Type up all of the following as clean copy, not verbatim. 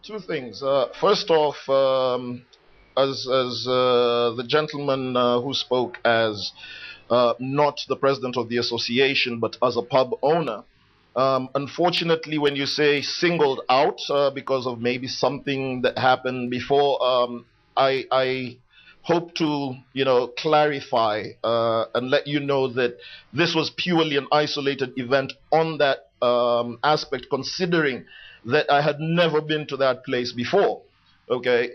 Two things. First off, as the gentleman who spoke as not the president of the association, but as a pub owner, unfortunately, when you say singled out because of maybe something that happened before, I hope to, clarify and let you know that this was purely an isolated event on that aspect, considering that I had never been to that place before. Okay,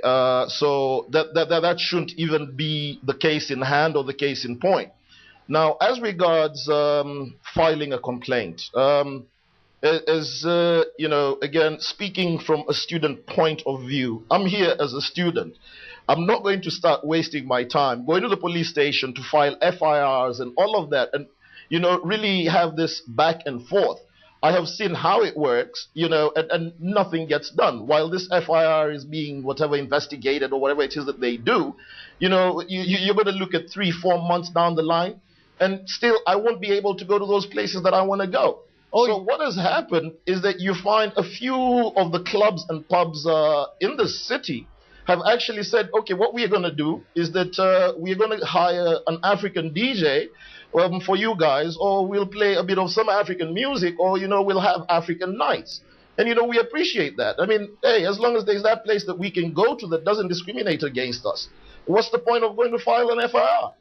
so that shouldn't even be the case in hand or the case in point. Now, as regards filing a complaint, as again, speaking from a student point of view, I'm here as a student. I'm not going to start wasting my time going to the police station to file FIRs and all of that, and really have this back and forth. I have seen how it works, and nothing gets done. While this FIR is being whatever investigated or whatever it is that they do, you're going to look at 3-4 months down the line, and still I won't be able to go to those places that I want to go. So what has happened is that you find a few of the clubs and pubs in the city have actually said, okay, what we are going to do is that we are going to hire an African DJ for you guys, or we'll play a bit of some African music, or we'll have African nights. And we appreciate that. I mean, hey, as long as there's that place that we can go to that doesn't discriminate against us, what's the point of going to file an FIR?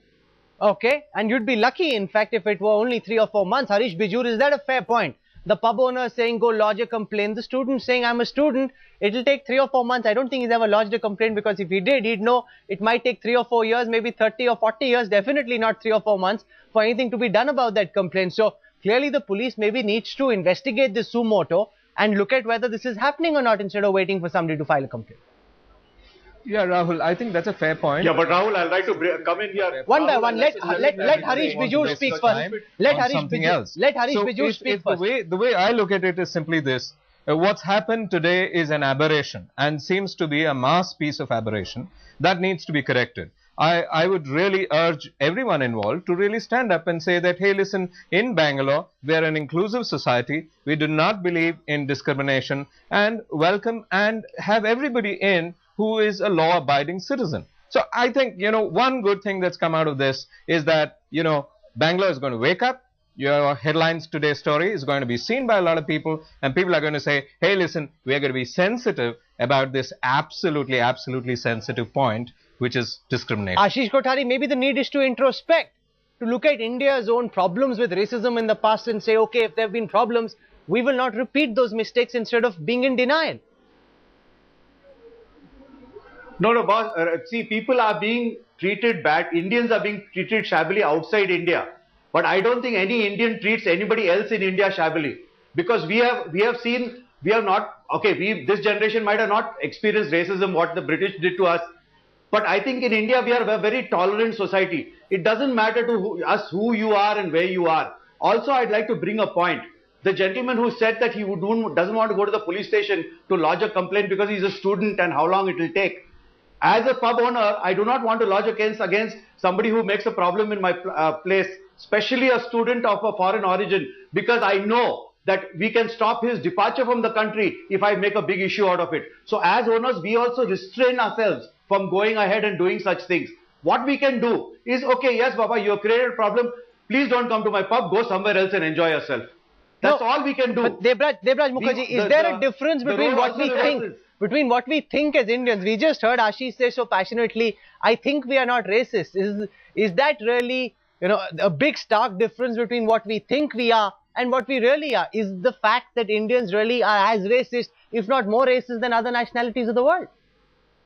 Okay, and you'd be lucky, in fact, if it were only 3 or 4 months. Harish Bijur, is that a fair point? The pub owner saying, go lodge a complaint. The student saying, I'm a student. It'll take 3 or 4 months. I don't think he's ever lodged a complaint, because if he did, he'd know it might take 3 or 4 years, maybe 30 or 40 years, definitely not 3 or 4 months for anything to be done about that complaint. So clearly the police maybe needs to investigate this suo moto and look at whether this is happening or not, instead of waiting for somebody to file a complaint. Yeah, Rahul, I think that's a fair point. Yeah, but Rahul, I'd like to come in here. One by one, let Harish Bijur speak first. Let Harish Bijur speak first. The way I look at it is simply this. What's happened today is an aberration, and seems to be a mass piece of aberration that needs to be corrected. I would really urge everyone involved to really stand up and say that, hey, listen, in Bangalore, we are an inclusive society. We do not believe in discrimination, and welcome and have everybody in who is a law-abiding citizen. So I think, one good thing that's come out of this is that, Bangalore is going to wake up. Your headlines today story is going to be seen by a lot of people, and people are going to say, hey, listen, we are going to be sensitive about this absolutely sensitive point, which is discrimination. Ashish Kothari, maybe the need is to introspect, to look at India's own problems with racism in the past and say, okay, if there have been problems, we will not repeat those mistakes, instead of being in denial. No, boss. See, people are being treated bad. Indians are being treated shabbily outside India. But I don't think any Indian treats anybody else in India shabbily. Because we have seen, this generation might have not experienced racism, what the British did to us. But I think in India, we are a very tolerant society. It doesn't matter to us who you are and where you are. Also, I'd like to bring a point. The gentleman who said that he doesn't want to go to the police station to lodge a complaint because he's a student and how long it will take. As a pub owner, I do not want to lodge a case against somebody who makes a problem in my place, especially a student of a foreign origin, because I know that we can stop his departure from the country if I make a big issue out of it. So as owners, we also restrain ourselves from going ahead and doing such things. What we can do is, okay, yes, Baba, you have created a problem. Please don't come to my pub. Go somewhere else and enjoy yourself. That's all we can do. But Debraj Mukherjee, is there a difference between what we think? Between what we think as Indians? We just heard Ashish say so passionately, I think we are not racist. Is that really, a big stark difference between what we think we are and what we really are? Is the fact that Indians really are as racist, if not more racist than other nationalities of the world?